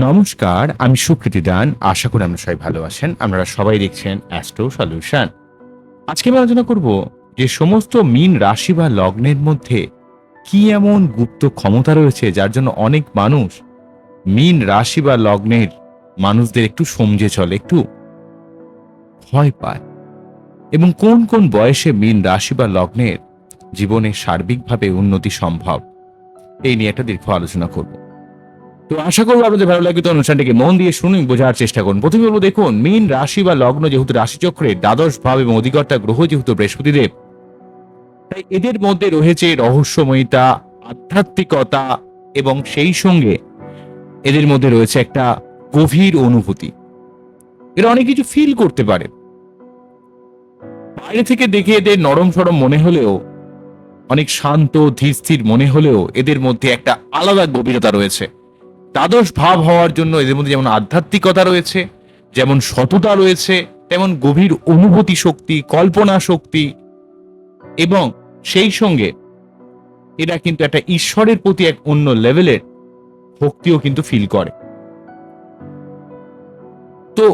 নমস্কার, আমি সুকৃতি দান। আশা করি আপনারা সবাই ভালো আছেন। আপনারা সবাই দেখছেন অ্যাস্ট্রো সলিউশন। আজকে আমি আলোচনা করব যে সমস্ত মীন রাশি বা লগ্নের মধ্যে কি এমন গুপ্ত ক্ষমতা রয়েছে যার জন্য অনেক মানুষ মীন রাশি বা লগ্নের মানুষদের একটু সমঝে চলে, একটু ভয় পায়, এবং কোন কোন বয়সে মীন রাশি বা লগ্নের জীবনে সার্বিকভাবে উন্নতি সম্ভব, এই নিয়ে একটা দীর্ঘ আলোচনা করব। তো আশা করবো আপনাদের ভালো লাগবে। তো অনুষ্ঠানটিকে মন দিয়ে শুনুন, বোঝার চেষ্টা করুন। প্রথমে বলবো, দেখুন, মীন রাশি বা লগ্ন যেহেতু রাশিচক্রে দ্বাদশ ভাব এবং অধিকর্তা গ্রহ যেহেতু বৃহস্পতিদেব, তাই এদের মধ্যে রয়েছে রহস্যময়িতা, আধ্যাত্মিকতা, এবং সেই সঙ্গে এদের মধ্যে রয়েছে একটা গভীর অনুভূতি। এরা অনেক কিছু ফিল করতে পারে। বাইরে থেকে দেখে এদের নরম সরম মনে হলেও, অনেক শান্ত ধীর স্থির মনে হলেও এদের মধ্যে একটা আলাদা গভীরতা রয়েছে। দ্বাদশ ভাব হওয়ার জন্য এদের মধ্যে যেমন আধ্যাত্মিকতা রয়েছে, যেমন সততা রয়েছে, তেমন গভীর অনুভূতি শক্তি, কল্পনা শক্তি, এবং সেই সঙ্গে এরা কিন্তু একটা ঈশ্বরের প্রতি এক অন্য লেভেলের ভক্তিও কিন্তু ফিল করে। তো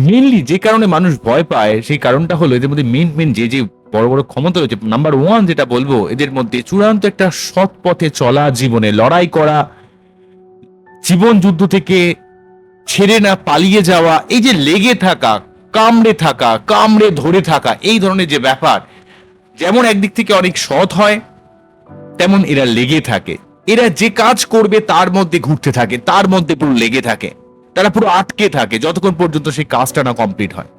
মেনলি যে কারণে মানুষ ভয় পায় সেই কারণটা হলো এদের মধ্যে মেন যে যে বড় বড় ক্ষমতা রয়েছে। নাম্বার ওয়ান যেটা বলবো, এদের মধ্যে চূড়ান্ত একটা সৎ পথে চলা, জীবনে লড়াই করা, জীবন যুদ্ধ থেকে ছেড়ে না পালিয়ে যাওয়া, এই যে লেগে থাকা, কামড়ে ধরে থাকা, এই ধরনের যে ব্যাপার, যেমন একদিক থেকে অনেক সৎ হয়, তেমন এরা লেগে থাকে। এরা যে কাজ করবে তার মধ্যে ঘুরতে থাকে, তার মধ্যে পুরো লেগে থাকে, তারা পুরো আটকে থাকে যতক্ষণ পর্যন্ত সেই কাজটা না কমপ্লিট হয়।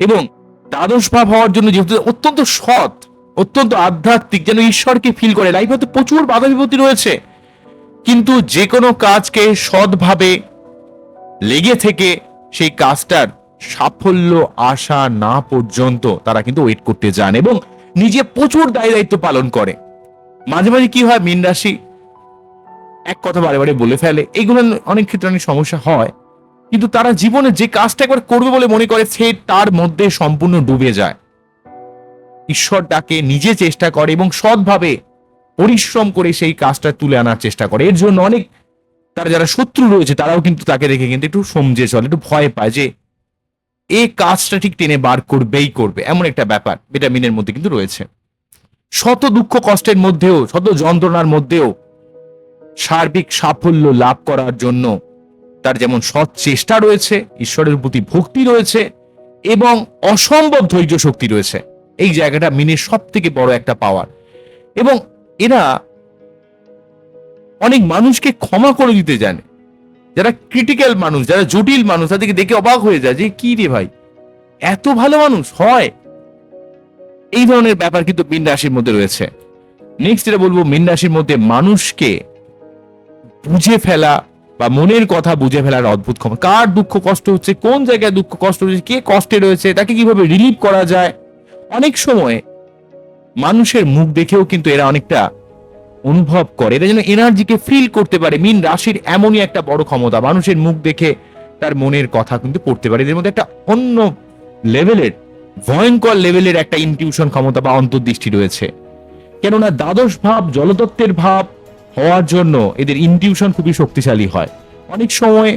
এবং দ্বাদশ ভাব হওয়ার জন্য যেহেতু অত্যন্ত সৎ, অত্যন্ত আধ্যাত্মিক, যেন ঈশ্বরকে ফিল করে। লাইফে তো প্রচুর বাধা বিপত্তি রয়েছে, কিন্তু যে কোনো কাজকে সৎভাবে লেগে থেকে সেই কাজটার সাফল্য আসা না পর্যন্ত তারা কিন্তু ওয়েট করতে যান এবং নিজে প্রচুর দায়িত্ব পালন করে। মাঝে মাঝে কি হয়, মীন রাশি এক কথা বারে বারে বলে ফেলে, এইগুলো অনেক ক্ষেত্রে অনেক সমস্যা হয়, কিন্তু তারা জীবনে যে কাজটা একবার করবে বলে মনে করে সে তার মধ্যে সম্পূর্ণ ডুবে যায়। ঈশ্বর ডাকে, নিজে চেষ্টা করে এবং সৎভাবে পরিশ্রম করে সেই কাজটা তুলে আনার চেষ্টা করে। এর জন্য অনেক তার যারা শত্রু রয়েছে তারাও কিন্তু তাকে দেখে কিন্তু একটু সমঝে চলে, একটু ভয় পায় যে এই কাজটা ঠিক টেনে বার করবেই করবে, এমন একটা ব্যাপার ভিটামিনের মধ্যে কিন্তু রয়েছে। শত দুঃখ কষ্টের মধ্যেও, শত যন্ত্রণার মধ্যেও সার্বিক সাফল্য লাভ করার জন্য তার যেমন সৎ চেষ্টা রয়েছে, ঈশ্বরের প্রতি ভক্তি রয়েছে, এবং অসম্ভব ধৈর্য শক্তি রয়েছে। এই জায়গাটা মিনের সব থেকে বড় একটা পাওয়ার। এবং এরা অনেক মানুষকে ক্ষমা করে দিতে জানে। যারা ক্রিটিক্যাল মানুষ, যারা জটিল মানুষ, তাদেরকে দেখে অবাক হয়ে যায় যে কি রে ভাই, এত ভালো মানুষ হয়। এই ধরনের ব্যাপার কিন্তু মীন রাশির মধ্যে রয়েছে। নেক্সট যেটা বলবো, মীন রাশির মধ্যে মানুষকে বুঝে ফেলা বা মনের কথা বুঝে ফেলার অদ্ভুত ক্ষমতা। কার দুঃখ কষ্ট হচ্ছে, কোন জায়গায় দুঃখ কষ্ট হচ্ছে, কে কষ্টে রয়েছে, তাকে কিভাবে রিলিভ করা যায়। অনেক সময় মানুষের মুখ দেখেও কিন্তু এরা অনেকটা অনুভব করে, এরা যেন এনার্জিকে ফিল করতে পারে। মীন রাশির এমনই একটা বড় ক্ষমতা, মানুষের মুখ দেখে তার মনের কথা কিন্তু পড়তে পারে। এদের মধ্যে একটা অন্য লেভেলের, ভয়ঙ্কর লেভেলের একটা ইনটিউশন ক্ষমতা বা অন্তর্দৃষ্টি রয়েছে। কেননা দ্বাদশ ভাব জলতত্ত্বের ভাব হওয়ার জন্য এদের ইনটিউশন খুবই শক্তিশালী হয়। অনেক সময়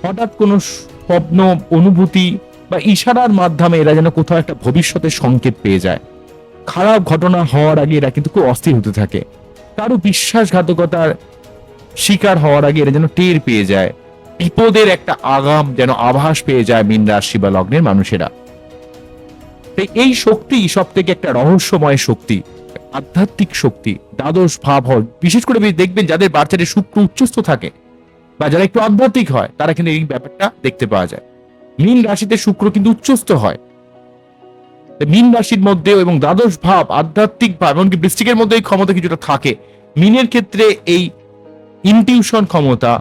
হঠাৎ কোনো স্বপ্ন, অনুভূতি বা ইশারার মাধ্যমে এরা যেন কোথাও একটা ভবিষ্যতের সংকেত পেয়ে যায়। খারাপ ঘটনা হওয়ার আগে এরা কিন্তু খুব অস্থির হতে থাকে। কারো বিশ্বাসঘাতকতার শিকার হওয়ার আগে এরা যেন টের পেয়ে যায়। বিপদের একটা আগাম যেন আভাস পেয়ে যায় মীন রাশি বা লগ্নের মানুষেরা। তাই এই শক্তি সব থেকে একটা রহস্যময় শক্তি, আধ্যাত্মিক শক্তি। দ্বাদশ ভাব হয়, বিশেষ করে দেখবেন যাদের বাচ্চারে শুক্র উচ্চস্থ থাকে বা যারা একটু আধ্যাত্মিক হয়, তারা কিন্তু এই ব্যাপারটা দেখতে পাওয়া যায়। মীন রাশিতে শুক্র কিন্তু উচ্চস্থ হয়। মীন রাশির মধ্যেও এবং দ্বাদশ ভাব, আধ্যাত্মিক ভাব, এমনকি বৃশ্চিকের মধ্যে এই ক্ষমতা কিছুটা থাকে। মীনের ক্ষেত্রে এই ইনটিউশন ক্ষমতা,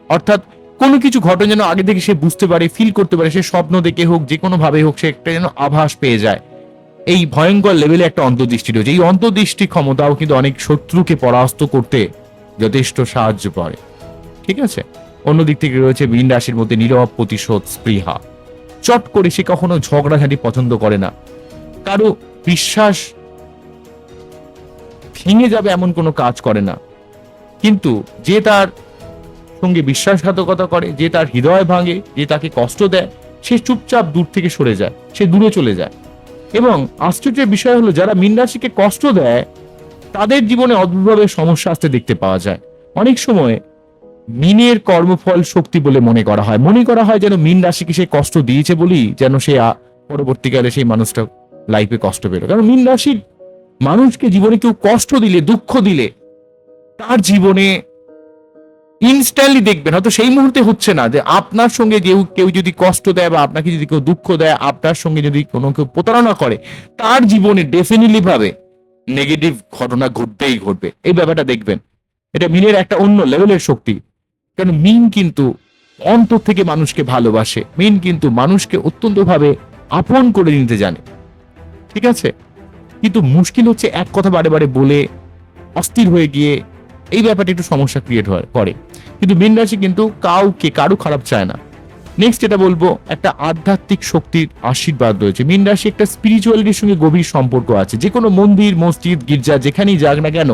অর্থাৎ কোনো কিছু ঘটনা যেন আগে থেকে সে বুঝতে পারে, ফিল করতে পারে, সে স্বপ্ন দেখে হোক, যে কোনো ভাবে হোক, সে একটা যেন আভাস পেয়ে যায়। এই ভয়ঙ্কর লেভেলে একটা অন্তর্দৃষ্টি রয়েছে। এই অন্তর্দৃষ্টি ক্ষমতাও কিন্তু অনেক শত্রুকে পরাস্ত করতে যথেষ্ট সাহায্য করে। ঠিক আছে। অন্যদিক থেকে রয়েছে মীন রাশির মধ্যে নীরব প্রতিশোধ স্পৃহা। চট করে সে কখনো ঝগড়াঝাটি পছন্দ করে না, কারো বিশ্বাস ভেঙে যাবে এমন কোনো কাজ করে না। কিন্তু যে তার সঙ্গে বিশ্বাসঘাতকতা করে, যে তার হৃদয় ভাঙে, যে তাকে কষ্ট দেয়, সে চুপচাপ দূর থেকে সরে যায়, সে দূরে চলে যায়। এবং আশ্চর্যের বিষয় হলো, যারা মীন রাশিকে কষ্ট দেয় তাদের জীবনে অদ্ভুতভাবে সমস্যা আসতে দেখতে পাওয়া যায়। অনেক সময় মিনের কর্মফল শক্তি বলে মনে করা হয় যেন মীন রাশিকে সে কষ্ট দিয়েছে বলেই যেন সে পরবর্তীকালে সেই মানুষটা লাইফে কষ্ট পেল। কারণ মীন রাশির মানুষকে জীবনে কেউ কষ্ট দিলে, দুঃখ দিলে, তার জীবনে ইনস্ট্যান্টলি দেখবেন, হয়তো সেই মুহূর্তে হচ্ছে না, যে আপনার সঙ্গে কেউ যদি কষ্ট দেয় বা আপনাকে যদি কেউ দুঃখ দেয়, আপনার সঙ্গে যদি কোনো কেউ প্রতারণা করে, তার জীবনে ডেফিনেটলি ভাবে নেগেটিভ ঘটনা ঘটবেই ঘটবে। এই ব্যাপারটা দেখবেন, এটা মিনের একটা অন্য লেভেলের শক্তি। কারণ মিন কিন্তু অন্তর থেকে মানুষকে ভালোবাসে, মিন কিন্তু মানুষকে অত্যন্ত ভাবে আপন করে নিতে জানে, ঠিক আছে? কিন্তু মুশকিল হচ্ছে এক কথা বারে বারে বলে অস্থির হয়ে গিয়ে এই ব্যাপারটা একটু সমস্যা ক্রিয়েট করে। কিন্তু মীন রাশি কিন্তু কারো খারাপ চায় না। নেক্সট এটা বলবো, একটা আধ্যাত্মিক শক্তির আশীর্বাদ রয়েছে। মীন রাশি একটা স্পিরিচুয়ালিটির সঙ্গে গভীর সম্পর্ক আছে। যে কোনো মন্দির, মসজিদ, গির্জা যেখানেই যাক না কেন,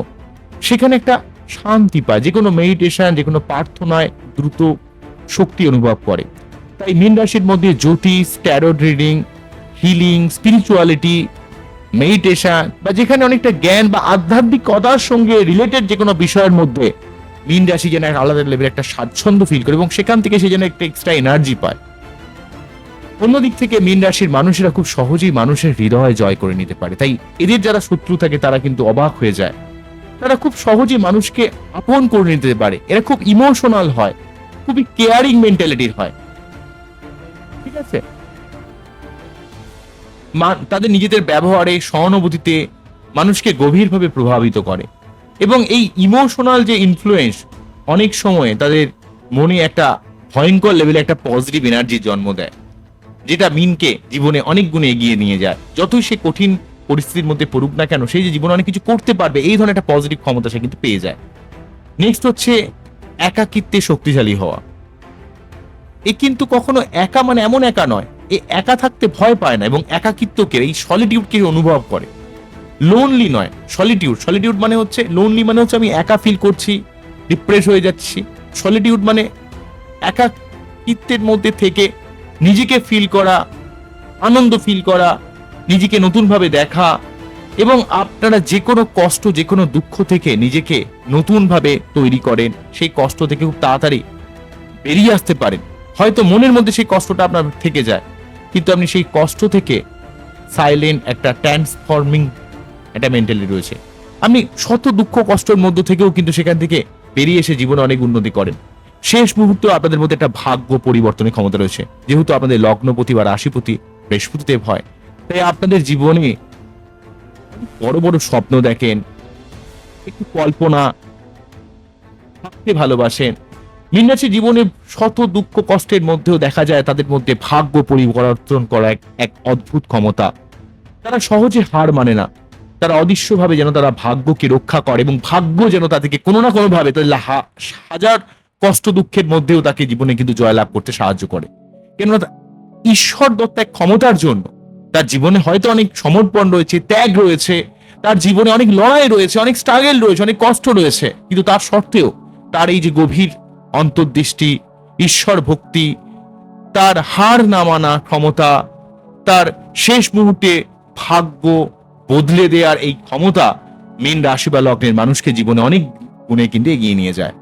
সেখানে একটা শান্তি পায়। যে কোনো মেডিটেশন, যে কোনো প্রার্থনায় দ্রুত শক্তি অনুভব করে। তাই মীন রাশির মধ্যে জ্যোতিষ, tarot reading, healing, spirituality, meditation বা যেখানে অনেকটা জ্ঞান বা আধ্যাত্মিকতার সঙ্গে রিলেটেড যে কোনো বিষয়ের মধ্যে মীন রাশি যেন একটা আলাদা লেভেলে একটা স্বাচ্ছন্দ্য ফিল করে এবং সেখান থেকে সে যেন একটা এক্সট্রা এনার্জি পায়। অন্যদিক থেকে মীন রাশির মানুষেরা খুব সহজেই মানুষের হৃদয় জয় করে নিতে পারে। তাই এদের যারা শত্রু থাকে তারা কিন্তু অবাক হয়ে যায়। তারা খুব সহজেই মানুষকে আপন করে নিতে পারে। এরা খুব ইমোশনাল হয়, খুবই কেয়ারিং মেন্টালিটির হয়, ঠিক আছে? তাদের নিজেদের ব্যবহারে, সহানুভূতিতে মানুষকে গভীরভাবে প্রভাবিত করে। এবং এই ইমোশনাল যে ইনফ্লুয়েন্স অনেক সময় তাদের মনে একটা ভয়ঙ্কর লেভেলে একটা পজিটিভ এনার্জির জন্ম দেয়, যেটা মিনকে জীবনে অনেক গুণে এগিয়ে নিয়ে যায়। যতই সে কঠিন পরিস্থিতির মধ্যে পড়ুক না কেন, সেই যে জীবনে অনেক কিছু করতে পারবে, এই ধরনের একটা পজিটিভ ক্ষমতা সে কিন্তু পেয়ে যায়। নেক্সট হচ্ছে একাকিত্বে শক্তিশালী হওয়া। এ কিন্তু কখনো একা মানে এমন একা নয়, এ একা থাকতে ভয় পায় না এবং একাকিত্বকে, এই সলিটিউডকে অনুভব করে। লোনলি নয়, সলিটিউড মানে হচ্ছে, লোনলি মানে হচ্ছে আমি একা ফিল করছি, ডিপ্রেস হয়ে যাচ্ছি। সলিটিউড মানে একাকিত্বের মধ্যে থেকে নিজেকে ফিল করা, আনন্দ ফিল করা, নিজেকে নতুনভাবে দেখা। এবং আপনারা যে কোনো কষ্ট, যে কোনো দুঃখ থেকে নিজেকে নতুনভাবে তৈরি করেন, সেই কষ্ট থেকে খুব তাড়াতাড়ি বেরিয়ে আসতে পারেন। হয়তো মনের মধ্যে সেই কষ্টটা আপনার থেকে যায়, কিন্তু আপনি সেই কষ্ট থেকে সাইলেন্ট একটা ট্রান্সফর্মিং একটা মেন্টালিটি রয়েছে। আপনি শত দুঃখ কষ্টের মধ্য থেকেও কিন্তু সেখান থেকে বেরিয়ে এসে জীবনে অনেক উন্নতি করেন। শেষ মুহূর্তে আপনাদের মধ্যে একটা ভাগ্য পরিবর্তনের ক্ষমতা রয়েছে, যেহেতু আপনাদের লগ্নপতি বা রাশিপতি বৃহস্পতিদেব হয়। তাই আপনাদের জীবনে বড় বড় স্বপ্ন দেখেন, একটু কল্পনা থাকতে ভালোবাসেন। মীন রাশির জীবনে শত দুঃখ কষ্টের মধ্যেও দেখা যায় তাদের মধ্যে ভাগ্য পরিবর্তন করা এক অদ্ভুত ক্ষমতা। তারা সহজে হার মানে না, তারা অদৃশ্যভাবে যেন তারা ভাগ্যকে রক্ষা করে এবং ভাগ্য যেন তাদেরকে কোনো না কোনো ভাবে তাদের হাজার কষ্ট দুঃখের মধ্যেও তাকে জীবনে কিন্তু জয়লাভ করতে সাহায্য করে। কেননা ঈশ্বর দত্ত এক ক্ষমতার জন্য তার জীবনে হয়তো অনেক সমর্পণ রয়েছে, ত্যাগ রয়েছে, তার জীবনে অনেক লড়াই রয়েছে, অনেক স্ট্রাগল রয়েছে, অনেক কষ্ট রয়েছে, কিন্তু তার সত্ত্বেও তার এই যে গভীর অন্তর্দৃষ্টি, ঈশ্বর ভক্তি, তার হার না মানা ক্ষমতা, তার শেষ মুহূর্তে ভাগ্য বদলে দেওয়ার এই ক্ষমতা মীন রাশি বা লগ্নের মানুষকে জীবনে অনেক গুণে কিন্তু এগিয়ে নিয়ে যায়।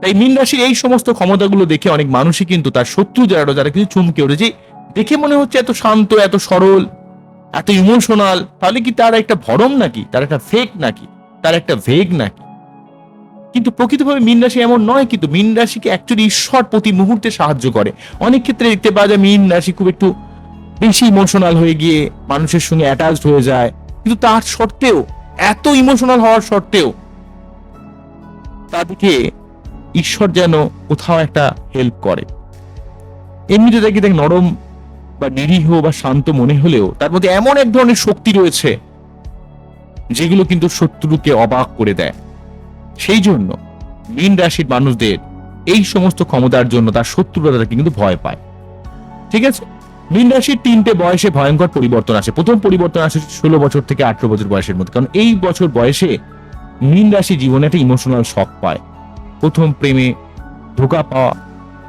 তাই মীন রাশির এই সমস্ত ক্ষমতাগুলো দেখে অনেক মানুষই কিন্তু তার শত্রু যারা কিছু চমকে ওঠে, যে দেখে মনে হচ্ছে এত শান্ত, এত সরল, এত ইমোশনাল, তাহলে কি তার একটা ভরম নাকি, তার একটা ফেক নাকি, তার একটা ভেগ নাকি? কিন্তু প্রকৃতভাবে মীন রাশি এমন নয়। কিন্তু মীন রাশিকে অ্যাকচুয়ালি ঈশ্বর প্রতি মুহূর্তে সাহায্য করে। অনেক ক্ষেত্রে দেখতে পাওয়া যায় মীন রাশি খুব একটু বেশি ইমোশনাল হয়ে গিয়ে মানুষের সঙ্গে অ্যাটাচড হয়ে যায়, কিন্তু তার সত্ত্বেও, এত ইমোশনাল হওয়ার সত্ত্বেও তাদেরকে ঈশ্বর যেন কোথাও একটা হেল্প করে। এমনিতে তাকে দেখ নরম বা নিরীহ বা শান্ত মনে হলেও তার মধ্যে এমন এক ধরনের শক্তি রয়েছে যেগুলো কিন্তু শত্রুকে অবাক করে দেয়। সেই জন্য মীন রাশির মানুষদের এই সমস্ত ক্ষমতার জন্য তার শত্রুরা তাকে কিন্তু ভয় পায়, ঠিক আছে? মীন রাশির 3টে বয়সে ভয়ঙ্কর পরিবর্তন আসে। প্রথম পরিবর্তন আসে 16 বছর থেকে 18 বছর বয়সের মধ্যে, কারণ এই বছর বয়সে মীন রাশি জীবনে একটা ইমোশনাল শক পায়। প্রথম প্রেমে ধোঁকা পাওয়া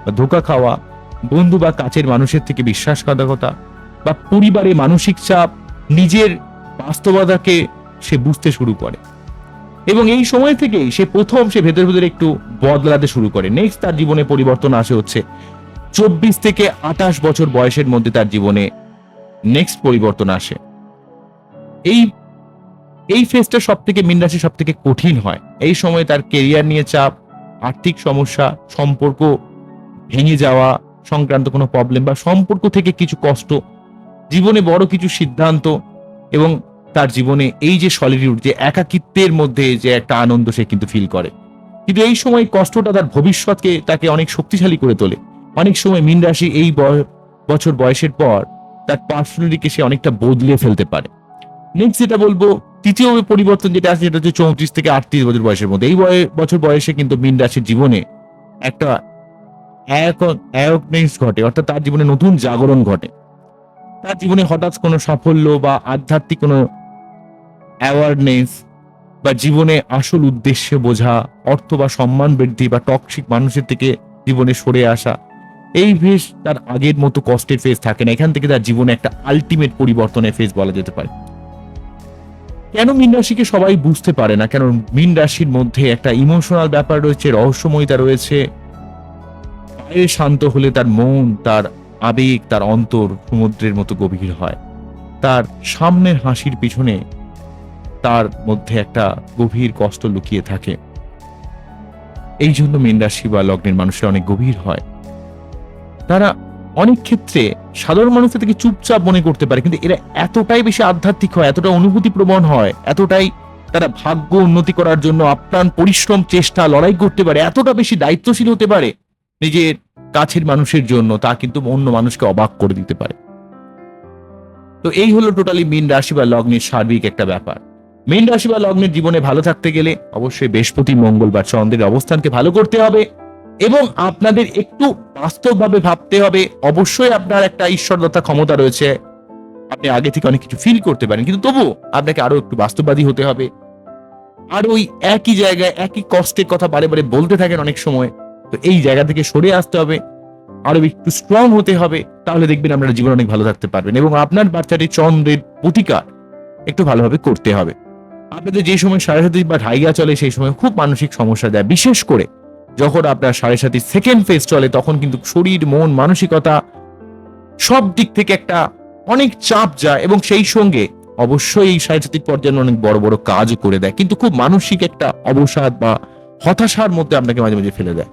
বা ধোঁকা খাওয়া, বন্ধু বা কাছের মানুষের থেকে বিশ্বাসঘাতকতা বা পরিবারে মানসিক চাপ, নিজের বাস্তবতাকে সে বুঝতে শুরু করে এবং এই সময় থেকেই সে ভেতরে ভেতরে একটু বদলাতে শুরু করে। নেক্সট তার জীবনে পরিবর্তন আসে হচ্ছে 24 থেকে 28 বছর বয়সের মধ্যে তার জীবনে নেক্সট পরিবর্তন আসে। এই এই ফেজটা সব থেকে মীন রাশি সব থেকে কঠিন হয়। এই সময় তার কেরিয়ার নিয়ে চাপ, আর্থিক সমস্যা, সম্পর্ক ভেঙে যাওয়া সংক্রান্ত কোনো প্রবলেম বা সম্পর্ক থেকে কিছু কষ্ট, জীবনে বড় কিছু সিদ্ধান্ত এবং তার জীবনে এই যে সলিটিউড, যে একাকিত্বের মধ্যে যে একটা আনন্দ সে কিন্তু ফিল করে। কিন্তু এই সময় কষ্টটা তার ভবিষ্যৎকে তাকে অনেক শক্তিশালী করে তোলে। অনেক সময় মীন রাশি এই বছর বয়সের পর তার পার্সোনালিটিকে সে অনেকটা বদলে ফেলতে পারে। নেক্সট যেটা বলবো, তৃতীয় পরিবর্তন যেটা আছে সেটা হচ্ছে 34 থেকে 38 বছর বয়সের মধ্যে। এই বছর বয়সে কিন্তু মীন রাশির জীবনে একটা অ্যাওয়ারনেস ঘটে, অর্থাৎ তার জীবনে নতুন জাগরণ ঘটে। তার জীবনে হঠাৎ কোনো সাফল্য বা আধ্যাত্মিক কোনো অ্যাওয়ারনেস বা জীবনে আসল উদ্দেশ্য বোঝা, অর্থ বা সম্মান বৃদ্ধি বা টক্সিক মানুষের থেকে জীবনে সরে আসা, এই ফেজ তার আগের মতো কষ্টের ফেজ থাকে না। এখান থেকে তার জীবনে একটা আলটিমেট পরিবর্তনের ফেজ বলা যেতে পারে। কেন মীন রাশিকে সবাই বুঝতে পারে না? কেন মীন রাশির মধ্যে একটা ইমোশনাল ব্যাপার রয়েছে, রহস্যময়তা রয়েছে। বাইরে শান্ত হলে তার মন, তার আবেগ, তার অন্তর সমুদ্রের মতো গভীর হয়। তার সামনের হাসির পিছনে তার মধ্যে একটা গভীর কষ্ট লুকিয়ে থাকে। এই জন্য মীন রাশি বা লগ্নের মানুষের অনেক গভীর হয়। তারা অনেক ক্ষেত্রে সাধারণ মানুষের থেকে চুপচাপ মনে করতে পারে, কিন্তু এরা এতটাই বেশি আধ্যাত্মিক হয়, এতটা অনুভূতি প্রবণ হয়, এতটাই তারা ভাগ্য উন্নতি করার জন্য আপ্রাণ পরিশ্রম, চেষ্টা, লড়াই করতে পারে, এতটা বেশি দায়িত্বশীল হতে পারে নিজের কাছের মানুষের জন্য, তা কিন্তু অন্য মানুষকে অবাক করে দিতে পারে। তো এই হলো টোটালি মীন রাশি বা লগ্নের সার্বিক একটা ব্যাপার। মীন রাশি বা লগ্নের জীবনে ভালো থাকতে গেলে অবশ্যই বৃহস্পতি, মঙ্গল বা চন্দ্রের অবস্থানকে ভালো করতে হবে এবং আপনাদের একটু বাস্তবভাবে ভাবতে হবে। অবশ্যই আপনার একটা ঈশ্বরদত্তা ক্ষমতা রয়েছে, আপনি আগে থেকে অনেক কিছু ফিল করতে পারেন, কিন্তু তবু আপনাকে আরো একটু বাস্তববাদী হতে হবে। আর ওই একই জায়গায় একই কষ্টের কথা বারে বারে বলতে থাকেন অনেক সময়, তো এই জায়গা থেকে সরে আসতে হবে, আরো একটু স্ট্রং হতে হবে। তাহলে দেখবেন আপনারা জীবনে অনেক ভালো থাকতে পারবেন এবং আপনার বাচ্চাটি চন্দ্রের প্রতিকার একটু ভালোভাবে করতে হবে। আপনাদের যে সময় সাড়ে সাথী বা ঢাইয়া চলে সেই সময় খুব মানসিক সমস্যা দেয়, বিশেষ করে যখন আপনার সাড়ে সাথী সেকেন্ড ফেজ চলে, তখন কিন্তু শরীর, মন, মানসিকতা সব দিক থেকে একটা অনেক চাপ যায় এবং সেই সঙ্গে অবশ্যই এই সাড়ে সাথী পর্যায়ে অনেক বড় বড় কাজও করে দেয়, কিন্তু খুব মানসিক একটা অবসাদ বা হতাশার মধ্যে আপনাকে মাঝে মাঝে ফেলে দেয়।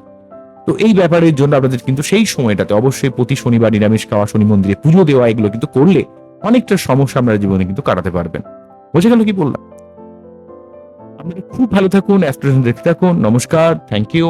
তো এই ব্যাপারের জন্য আপনাদের কিন্তু সেই সময়টাতে অবশ্যই প্রতি শনিবার নিরামিষ খাওয়া, শনি মন্দিরে পুজো দেওয়া, এগুলো কিন্তু করলে অনেকটা সমস্যা আপনারা জীবনে কিন্তু কাটাতে পারবেন। বোঝা গেল কি বললাম? আপনারা খুব ভালো থাকুন, অ্যাস্ট্রোলজি দেখতে থাকুন। নমস্কার, থ্যাংক ইউ।